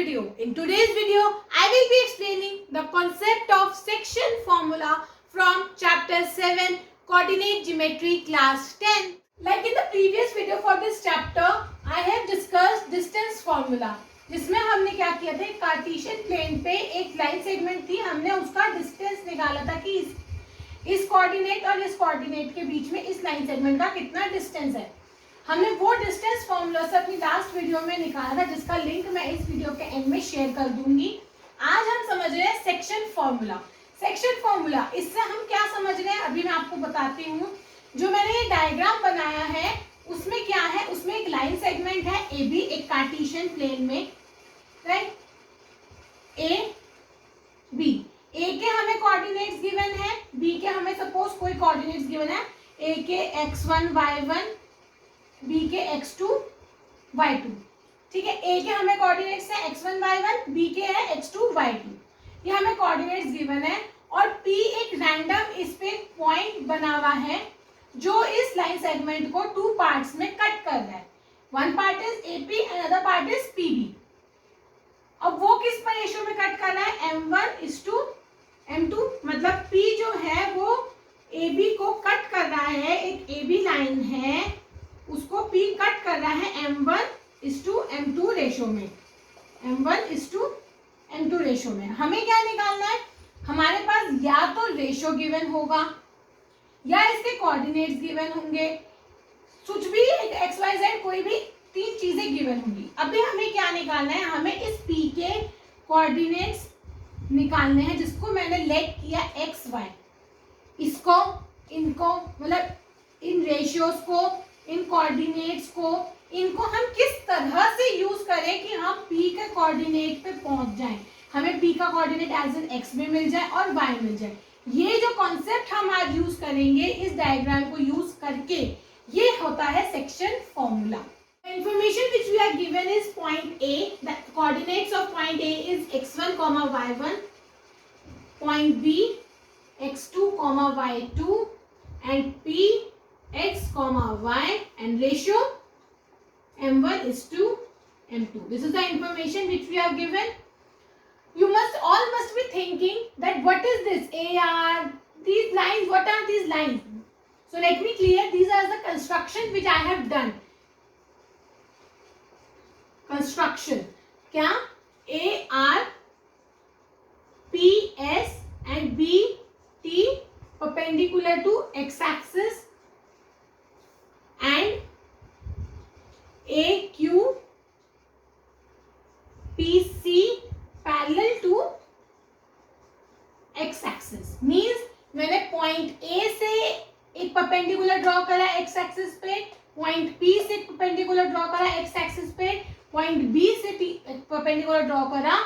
video. In today's video, I will be explaining the concept of section formula from chapter 7, coordinate geometry class 10. Like in the previous video for this chapter, I have discussed distance formula. जिसमें हमने क्या किया था, एक Cartesian plane पे एक line segment थी, हमने उसका डिस्टेंस निकाला था कि इस कोऑर्डिनेट और इस कोऑर्डिनेट के बीच में इस लाइन सेगमेंट का कितना डिस्टेंस है. हमने वो डिस्टेंस फॉर्मूला से अपनी लास्ट वीडियो में निकाला था, जिसका लिंक मैं इस वीडियो के एंड में शेयर कर दूंगी. आज हम समझ रहे हैं सेक्शन फॉर्मूला. सेक्शन फॉर्मूला, इससे हम क्या समझ रहे हैं अभी मैं आपको बताती हूँ. जो मैंने ये डायग्राम बनाया है उसमें क्या है, उसमें एक लाइन सेगमेंट है ए बी, एक कार्टेशियन प्लेन में, राइट. ए बी, ए के हमें कोऑर्डिनेट्स गिवन है, बी के हमें सपोज कोई कोऑर्डिनेट्स गिवन है, ए के x1 y1, बी के x2 y2. ठीक है, ए के हमें कोऑर्डिनेट्स है x1 y1, बी के है x2 y2. ये हमें कोऑर्डिनेट्स गिवन है और P एक रैंडम इस पे पॉइंट बना हुआ है जो इस लाइन सेगमेंट को टू पार्ट्स में कट कर रहा है. One part is AP and other part is PB. अब वो किस पर रेशियो में कट कर रहा है, M1:M2. मतलब P जो है वो AB को कट कर रहा है, एक AB लाइन है उसको P कट कर रहा है M1:M2 रेशियो में. M1:M2 रेशियो में हमें क्या निकालना है, हमारे पास या तो रेशियो गिवन होगा या इसके कोऑर्डिनेट्स गिवन होंगे. कुछ भी XYZ कोई भी तीन चीजें गिवन होंगी. अभी हमें क्या निकालना है, हमें इस P के कोऑर्डिनेट्स निकालने हैं जिसको मैंने लेट किया XY. इसको इनको मतलब इन रेशियोज को, इन कोऑर्डिनेट्स को, इनको हम किस तरह से यूज करें कि हम P के कोऑर्डिनेट पे पहुंच जाएं. हमें P का कोऑर्डिनेट एज एन X में मिल जाए और Y मिल जाए. ये जो कॉन्सेप्ट हम आज यूज करेंगे इस डायग्राम को यूज करके, ये होता है section formula. Information which we are given is point A. The coordinates of point A is x1, y1. Point B x2, y2, and P x, y, and ratio M1:M2. This is the information which we are given. You must be thinking that what is this AR, these lines, what are these lines? So let me clear, these are the construction which I have done. Construction क्या, AR, PS and BT perpendicular to x-axis and AQ, PC parallel to x-axis. Means मैंने point A से एक perpendicular draw करा x-axis पे, point P से एक perpendicular draw करा x-axis पे, पॉइंट B से परपेंडिकुलर ड्रॉ करा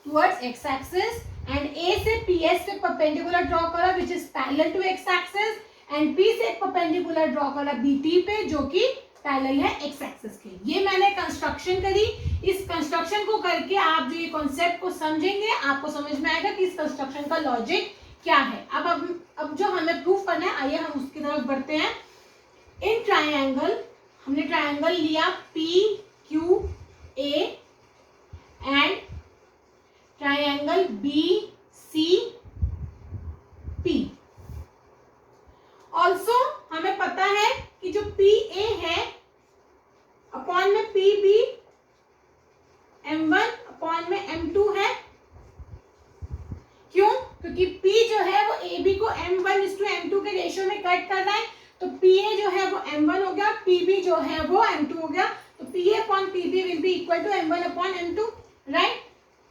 टुवर्ड्स x-axis, एंड A से PS से परपेंडिकुलर ड्रॉ करा which is parallel to x-axis, and P से परपेंडिकुलर ड्रॉ करा BT पे जो कि पैरेलल है x-axis के. ये मैंने कंस्ट्रक्शन करी. इस कंस्ट्रक्शन को करके आप जो ये कॉन्सेप्ट को समझेंगे आपको समझ में आएगा कि इस कंस्ट्रक्शन का लॉजिक क्या है. अब जो हमें प्रूफ करना है, आइए हम उसकी तरफ बढ़ते हैं. इन ट्रायंगल, हमने ट्रायंगल लिया PQA and triangle BCP. Also हमें पता है कि जो PA है अपॉन में PB M1 अपॉन में M2 है. क्यों? क्योंकि P जो है वो AB को M1:M2 के रेशियो में कट कर रहा है, तो PA जो है वो M1 हो गया, PB जो है वो M2 हो गया. तो PA upon PB will be equal to M1 upon M2, right.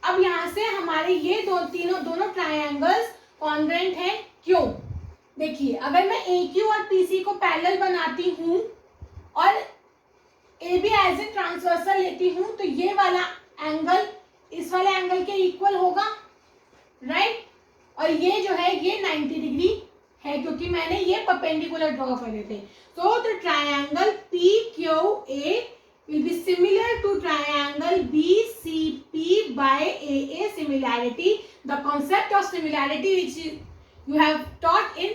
अब यहाँ से हमारे ये दोनों ट्रायंगल्स कॉन्ग्रुएंट हैं. क्यों? देखिए, अगर मैं AQ और PC को पैरेलल बनाती हूँ और AB एज ए ट्रांसवर्सल लेती हूँ तो ये वाला एंगल इस वाले एंगल के इक्वल होगा, राइट. और ये जो है ये 90 डिग्री है क्योंकि मैंने ये परपेंडिकुलर ड्रॉ करे थे. So the triangle PQA will be similar to triangle BCP by AA similarity. The concept of similarity which you have taught in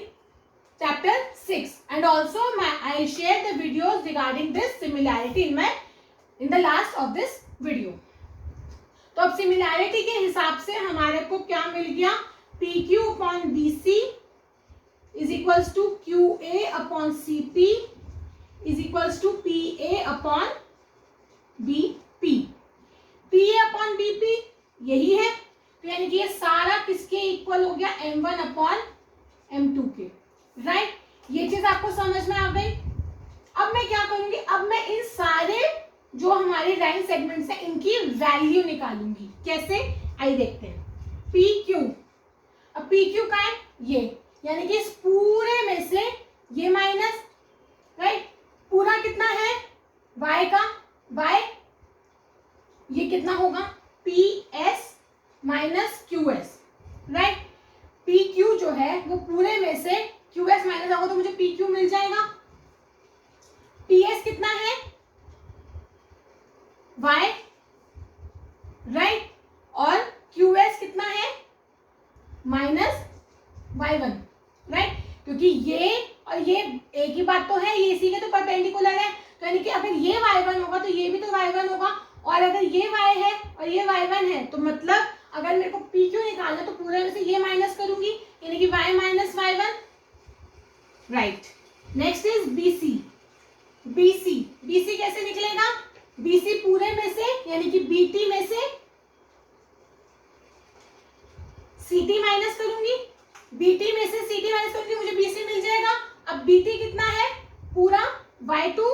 chapter 6, and also I share the videos regarding this similarity in the last of this video. तो अब similarity के हिसाब से हमारे को क्या मिल गया, P Q upon B C is equals to Q A upon C P is equals to P A upon B P. P A upon B P यही है, तो यानी कि ये सारा किसके इक्वल हो गया, m1 अपॉन m2 के, राइट। ये चीज आपको समझ में आ गई। अब मैं क्या करूंगी, अब मैं इन सारे जो हमारे लाइन सेगमेंट्स हैं इनकी वैल्यू निकालूंगी। कैसे, आइए देखते हैं। पी क्यू, अब पी क्यू का है ये, यानी कि इस पूरे में से ये माइनस, राइट, पूरा कितना है y का, y ये कितना होगा, P S minus Q S, right. P Q जो है वो पूरे में से क्यू एस माइनस होगा तो मुझे पी क्यू मिल जाएगा। पी एस कितना है, y, राइट, और क्यू एस कितना है, माइनस y1, राइट। क्योंकि ये और ये एक ही बात तो है, ये इसी के तो परपेंडिकुलर है, तो यानी कि अगर ये y1 होगा तो ये भी तो y1 होगा, और अगर ये y है और ये y1 है तो मतलब अगर मेरे को पी क्यू निकालना तो पूरे में से ये माइनस करूंगी, यानी कि y minus y1, right. Next is BC। BC, BC कैसे निकलेगा, BC पूरे में से यानी कि BT में से CT माइनस करूंगी, BT में से CT माइनस करूंगी, मुझे BC मिल जाएगा। अब BT कितना है, पूरा y2,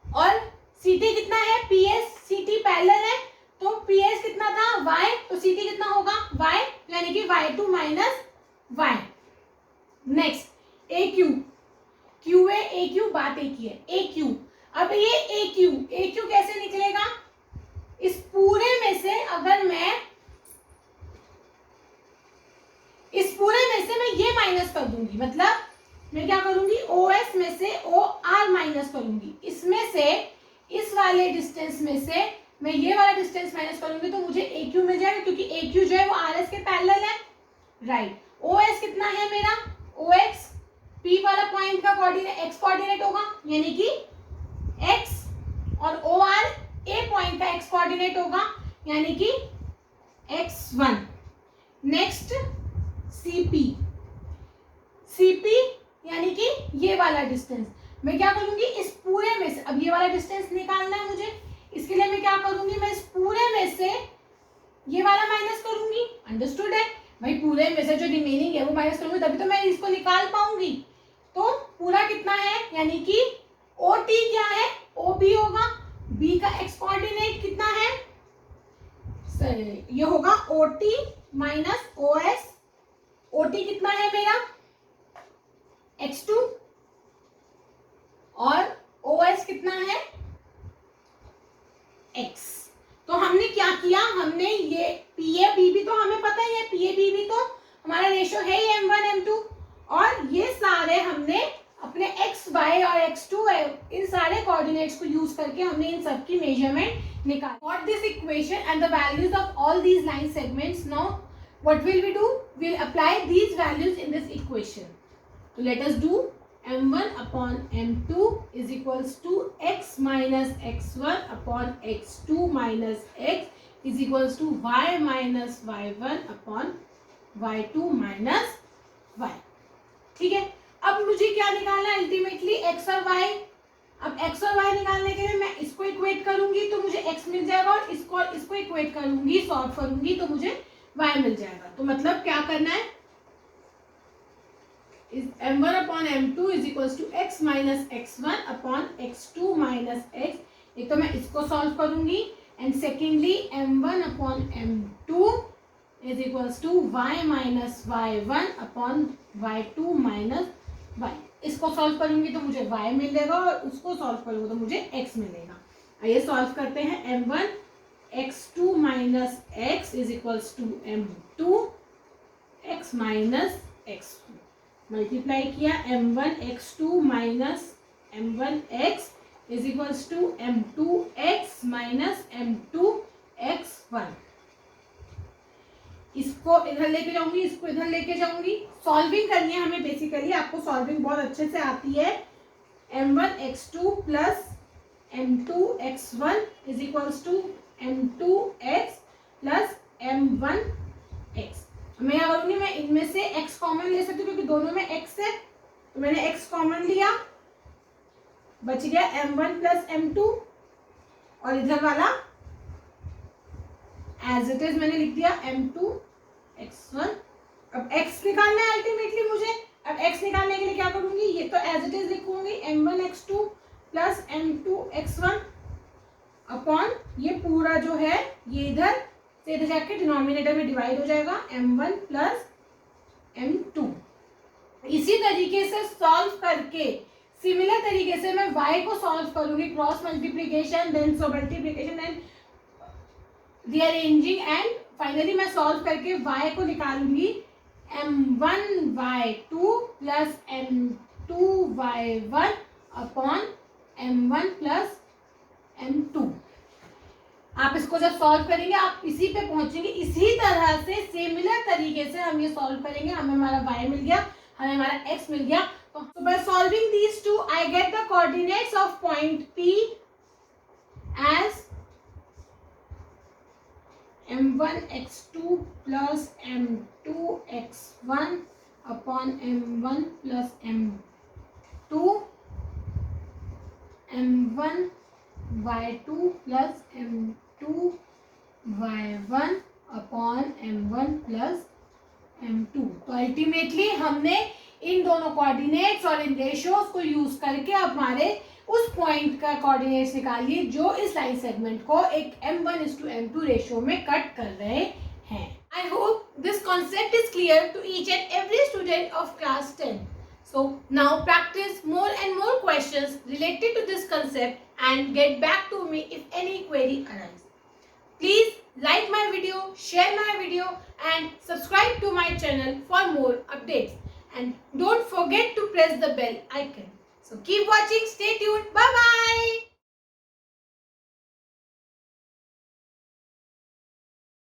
और CT कितना है, PS CT पैरेलल है, तो PS कितना था y, तो CT कितना होगा y, यानी कि y2 minus y। Next AQ, QA AQ बात एक ही है, AQ। अब ये AQ कैसे निकलेगा, इस पूरे में से अगर मैं इस पूरे में से मैं ये माइनस कर दूंगी, मतलब मैं क्या करूंगी, OS में से OR माइनस करूंगी, इसमें से इस वाले डिस्टेंस में से मैं ये वाला डिस्टेंस माइनस करूंगी तो मुझे AQ मिल जाएगा, क्योंकि AQ जो है वो RS के पैरेलल है, राइट। OS कितना है मेरा, OX P वाला पॉइंट का कोऑर्डिनेट x कोऑर्डिनेट होगा, यानी कि x, और OR A पॉइंट का x कोऑर्डिनेट होगा, यानी कि x1। नेक्स्ट CP यानी कि ये वाला डिस्टेंस, मैं क्या करूंगी, इस पूरे में से, अब ये वाला डिस्टेंस निकालना है मुझे, इसके लिए मैं क्या करूंगी, मैं इस पूरे में से ये वाला माइनस करूंगी, अंडरस्टूड है भाई, पूरे में से जो रिमेनिंग है वो माइनस करूंगी तभी तो मैं इसको निकाल पाऊंगी। तो पूरा कितना है, यानी कि OT क्या है, OB होगा, B का x कोऑर्डिनेट कितना है, ये होगा OT माइनस OS। OT कितना है मेरा, x2, और OS कितना है, x। तो हमने क्या किया, हमने ये PABB तो हमें पता ही है, PABB तो हमारा रेशियो है ही m1 m2, और ये सारे हमने अपने x, y और x2 इन सारे कोऑर्डिनेट्स को यूज करके हमने इन सब की मेजरमेंट निकाली। Got this equation and the values of all these line segments. Now what will we do, we'll apply these values in this equation. So let us do m1 upon m2 is equals to x minus x1 upon x2 minus x is equals to y minus y1 upon y2 minus y। ठीक है, अब मुझे क्या निकालना है, ultimately x और y। अब x और y निकालने के लिए मैं इसको इक्वेट करूंगी तो मुझे x मिल जाएगा, और इसको इक्वेट करूंगी, सॉल्व करूंगी तो मुझे y मिल जाएगा। तो मतलब क्या करना है, is m1 upon m2 is equals to x minus x1 upon x2 minus x। एक तो मैं इसको सॉल्व करूंगी, and secondly m1 upon m2 is equals to y minus y1 upon y2 minus y। इसको सॉल्व करूंगी तो मुझे y मिलेगा, और उसको सॉल्व करूंगी तो मुझे x मिलेगा। आइए सॉल्व करते हैं। m1 x2 minus x is equals to m2 x minus x2, multiply किया m1 x2 minus m1 x is equals to m2 x minus m2 x1। इसको इधर लेके जाऊंगी, इसको इधर लेके जाऊंगी, सॉल्विंग करनी है हमें, बेसिकली आपको सॉल्विंग बहुत अच्छे से आती है। m1 x2 plus m2 x1 is equals to m2 x plus m1x। मैं क्या करूंगी, मैं इनमें से x कॉमन ले सकती हूँ क्योंकि दोनों में x है, तो मैंने x कॉमन लिया, बच गया m1 प्लस m2 और इधर वाला एज इट इज मैंने लिख दिया m2 x1। अब x निकालना है अल्टीमेटली मुझे। अब x निकालने के लिए क्या करूंगी, ये तो एज इट इज लिखूंगी m1 x2 plus m2 x1 upon ये पूरा जो है ये इधर से इधर जाके डिनोमिनेटर में डिवाइड हो जाएगा m1 प्लस m2। इसी तरीके से सॉल्व करके सिमिलर तरीके से मैं y को सॉल्व करूंगी, cross multiplication then multiplication and rearranging and finally मैं सॉल्व करके y को निकालूंगी m1 y2 plus m2 y1 upon m1 plus m2। आप इसको जब सॉल्व करेंगे आप इसी पे पहुंचेंगे। इसी तरह से सिमिलर तरीके से हम ये सॉल्व करेंगे। हमें हमारा y मिल गया, हमें हमारा x मिल गया। तो by solving these two I get the coordinates of point P as m1 x2 plus m2 x1 upon m1 plus m2 m1 y2 plus m2 y1 upon m1 plus m2। तो ultimately हमने इन दोनों coordinates और इन ratios को use करके हमारे उस point का coordinates निकालिए जो इस लाइन सेगमेंट को एक m1:m2 रेशियो में कट कर रहे हैं। I hope this concept is clear to each and every student of class 10. So now practice more and more questions related to this concept and get back to me if any query arises. Please like my video, share my video and subscribe to my channel for more updates. And don't forget to press the bell icon. So keep watching, stay tuned, bye.